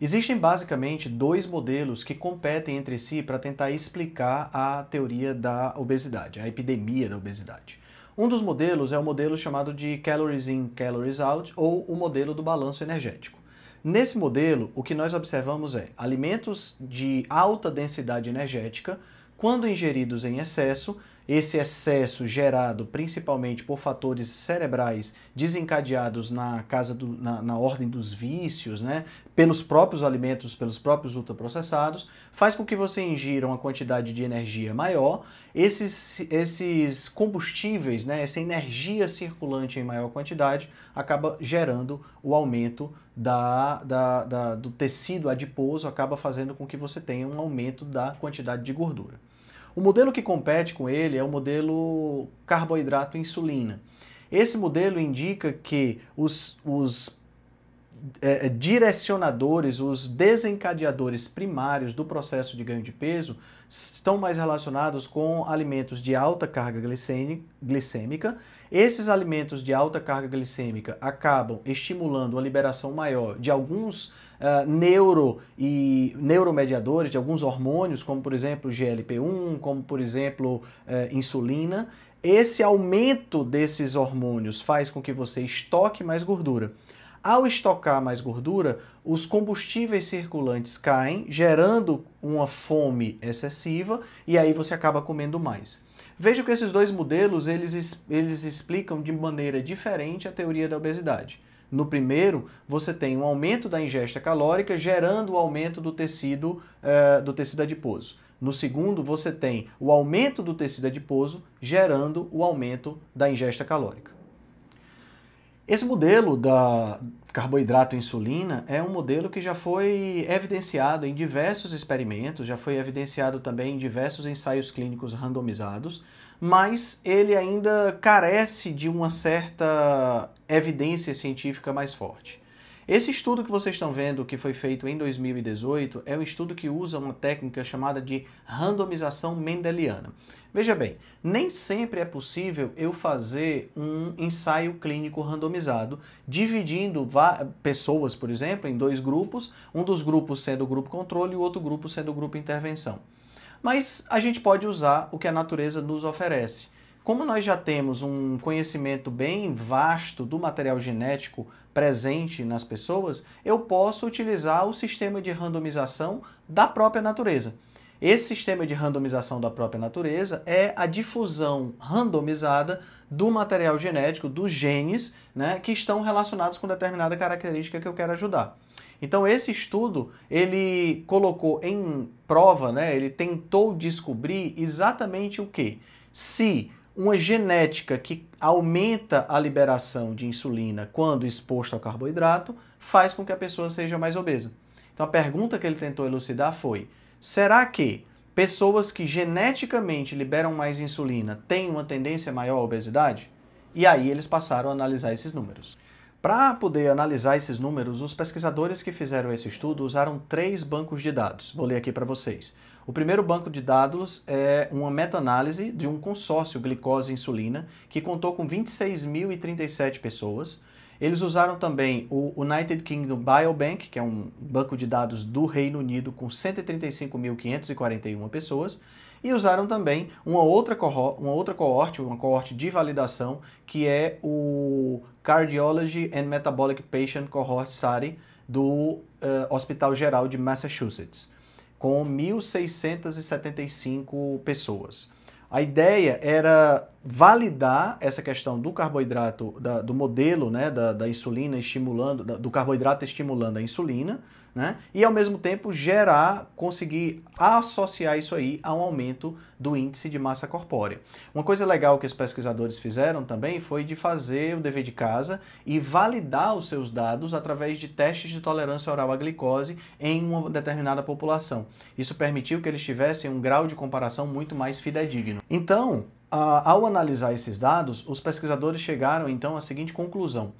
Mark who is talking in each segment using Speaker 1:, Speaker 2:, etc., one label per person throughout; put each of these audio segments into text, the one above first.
Speaker 1: Existem basicamente dois modelos que competem entre si para tentar explicar a teoria da obesidade, a epidemia da obesidade. Um dos modelos é o modelo chamado de Calories In, Calories Out, ou o modelo do balanço energético. Nesse modelo, o que nós observamos é alimentos de alta densidade energética, quando ingeridos em excesso, esse excesso gerado principalmente por fatores cerebrais desencadeados na ordem dos vícios, né, pelos próprios alimentos, pelos próprios ultraprocessados, faz com que você ingira uma quantidade de energia maior. Esses combustíveis, né, essa energia circulante em maior quantidade, acaba gerando o aumento do tecido adiposo, acaba fazendo com que você tenha um aumento da quantidade de gordura. O modelo que compete com ele é o modelo carboidrato-insulina. Esse modelo indica que os direcionadores, os desencadeadores primários do processo de ganho de peso estão mais relacionados com alimentos de alta carga glicêmica. Esses alimentos de alta carga glicêmica acabam estimulando uma liberação maior de alguns neuromediadores, de alguns hormônios, como por exemplo GLP-1, como por exemplo insulina. Esse aumento desses hormônios faz com que você estoque mais gordura. Ao estocar mais gordura, os combustíveis circulantes caem, gerando uma fome excessiva, e aí você acaba comendo mais. Veja que esses dois modelos, eles explicam de maneira diferente a teoria da obesidade. No primeiro, você tem um aumento da ingesta calórica, gerando o aumento do tecido adiposo. No segundo, você tem o aumento do tecido adiposo, gerando o aumento da ingesta calórica. Esse modelo da carboidrato-insulina é um modelo que já foi evidenciado em diversos experimentos, já foi evidenciado também em diversos ensaios clínicos randomizados, mas ele ainda carece de uma certa evidência científica mais forte. Esse estudo que vocês estão vendo, que foi feito em 2018, é um estudo que usa uma técnica chamada de randomização mendeliana. Veja bem, nem sempre é possível eu fazer um ensaio clínico randomizado, dividindo pessoas, por exemplo, em dois grupos, um dos grupos sendo o grupo controle e o outro grupo sendo o grupo intervenção. Mas a gente pode usar o que a natureza nos oferece. Como nós já temos um conhecimento bem vasto do material genético presente nas pessoas, eu posso utilizar o sistema de randomização da própria natureza. Esse sistema de randomização da própria natureza é a difusão randomizada do material genético, dos genes, né, que estão relacionados com determinada característica que eu quero ajudar. Então esse estudo, ele colocou em prova, né, ele tentou descobrir exatamente o quê? Se uma genética que aumenta a liberação de insulina quando exposto ao carboidrato faz com que a pessoa seja mais obesa. Então a pergunta que ele tentou elucidar foi: será que pessoas que geneticamente liberam mais insulina têm uma tendência maior à obesidade? E aí eles passaram a analisar esses números. Para poder analisar esses números, os pesquisadores que fizeram esse estudo usaram 3 bancos de dados. Vou ler aqui para vocês. O primeiro banco de dados é uma meta-análise de um consórcio glicose-insulina que contou com 26.037 pessoas. Eles usaram também o United Kingdom Biobank, que é um banco de dados do Reino Unido com 135.541 pessoas. E usaram também uma coorte de validação, que é o Cardiology and Metabolic Patient Cohort Study do Hospital Geral de Massachusetts, com 1.675 pessoas. A ideia era validar essa questão do carboidrato, do modelo, né, da insulina estimulando, do carboidrato estimulando a insulina, né, e ao mesmo tempo conseguir associar isso aí a um aumento do índice de massa corpórea. Uma coisa legal que os pesquisadores fizeram também foi de fazer o dever de casa e validar os seus dados através de testes de tolerância oral à glicose em uma determinada população. Isso permitiu que eles tivessem um grau de comparação muito mais fidedigno. Então, ao analisar esses dados, os pesquisadores chegaram então à seguinte conclusão: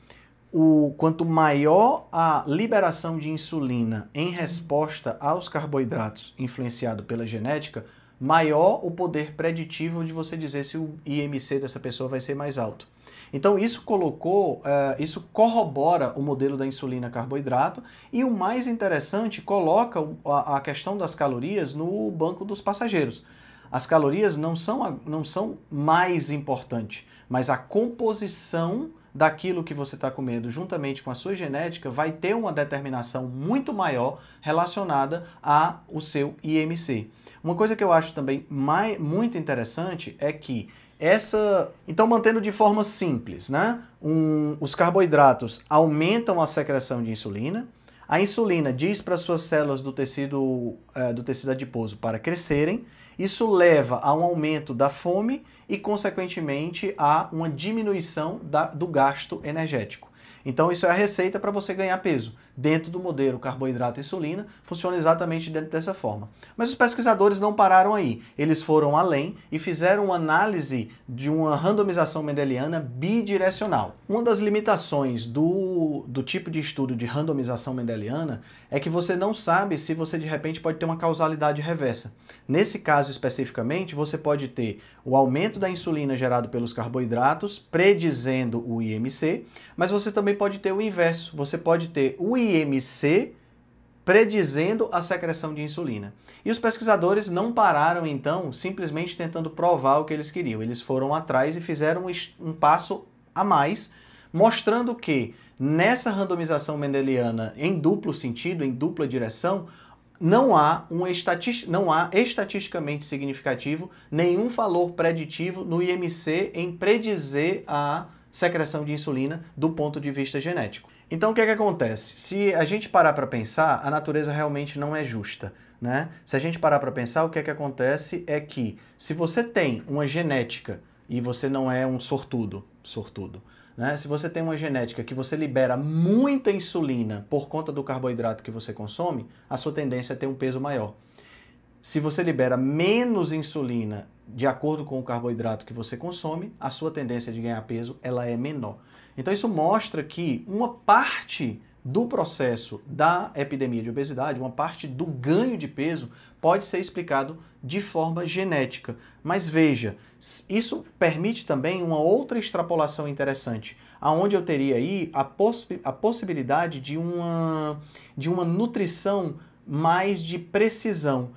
Speaker 1: quanto maior a liberação de insulina em resposta aos carboidratos influenciado pela genética, maior o poder preditivo de você dizer se o IMC dessa pessoa vai ser mais alto. Então isso isso corrobora o modelo da insulina carboidrato e o mais interessante, coloca a questão das calorias no banco dos passageiros. As calorias não são mais importantes, mas a composição daquilo que você está comendo juntamente com a sua genética vai ter uma determinação muito maior relacionada ao seu IMC. Uma coisa que eu acho também muito interessante é que então, mantendo de forma simples, né? Os carboidratos aumentam a secreção de insulina. A insulina diz para as suas células do tecido adiposo para crescerem. Isso leva a um aumento da fome e, consequentemente, a uma diminuição do gasto energético. Então, isso é a receita para você ganhar peso. Dentro do modelo carboidrato e insulina, funciona exatamente dessa forma. Mas os pesquisadores não pararam aí. Eles foram além e fizeram uma análise de uma randomização mendeliana bidirecional. Uma das limitações do tipo de estudo de randomização mendeliana é que você não sabe se você, de repente, pode ter uma causalidade reversa. Nesse caso, especificamente, você pode ter o aumento da insulina gerado pelos carboidratos, predizendo o IMC, mas você também pode ter o inverso. Você pode ter o IMC predizendo a secreção de insulina. E os pesquisadores não pararam, então, simplesmente tentando provar o que eles queriam. Eles foram atrás e fizeram um passo a mais, mostrando que nessa randomização mendeliana em duplo sentido, em dupla direção, não há estatisticamente significativo nenhum valor preditivo no IMC em predizer a secreção de insulina do ponto de vista genético. Então o que é que acontece? Se a gente parar para pensar, a natureza realmente não é justa, né? Se a gente parar para pensar, o que é que acontece é que se você tem uma genética e você não é um sortudo, né? Se você tem uma genética que você libera muita insulina por conta do carboidrato que você consome, a sua tendência é ter um peso maior. Se você libera menos insulina de acordo com o carboidrato que você consome, a sua tendência de ganhar peso ela é menor. Então isso mostra que uma parte do processo da epidemia de obesidade, uma parte do ganho de peso, pode ser explicado de forma genética. Mas veja, isso permite também uma outra extrapolação interessante, aonde eu teria aí a possibilidade de uma nutrição mais de precisão,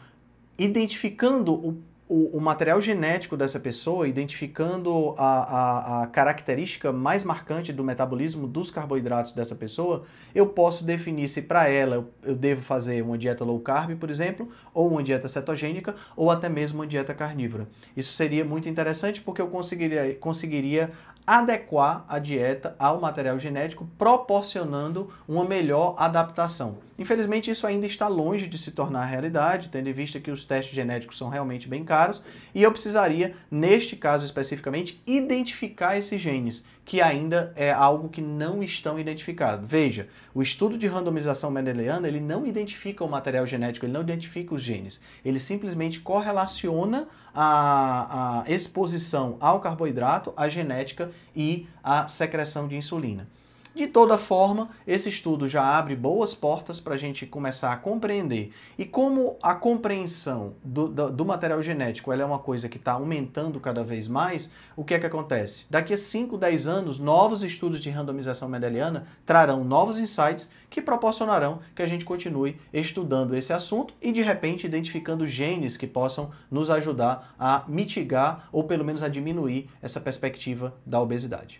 Speaker 1: identificando o material genético dessa pessoa, identificando a característica mais marcante do metabolismo dos carboidratos dessa pessoa, eu posso definir se para ela eu devo fazer uma dieta low carb, por exemplo, ou uma dieta cetogênica, ou até mesmo uma dieta carnívora. Isso seria muito interessante porque eu conseguiria adequar a dieta ao material genético, proporcionando uma melhor adaptação. Infelizmente, isso ainda está longe de se tornar realidade, tendo em vista que os testes genéticos são realmente bem caros, e eu precisaria, neste caso especificamente, identificar esses genes, que ainda é algo que não estão identificados. Veja, o estudo de randomização mendeliana, ele não identifica o material genético, ele não identifica os genes, ele simplesmente correlaciona a exposição ao carboidrato, a genética e a secreção de insulina. De toda forma, esse estudo já abre boas portas para a gente começar a compreender. E como a compreensão do material genético ela é uma coisa que está aumentando cada vez mais, o que é que acontece? Daqui a 5, 10 anos, novos estudos de randomização mendeliana trarão novos insights que proporcionarão que a gente continue estudando esse assunto e, de repente, identificando genes que possam nos ajudar a mitigar ou, pelo menos, a diminuir essa perspectiva da obesidade.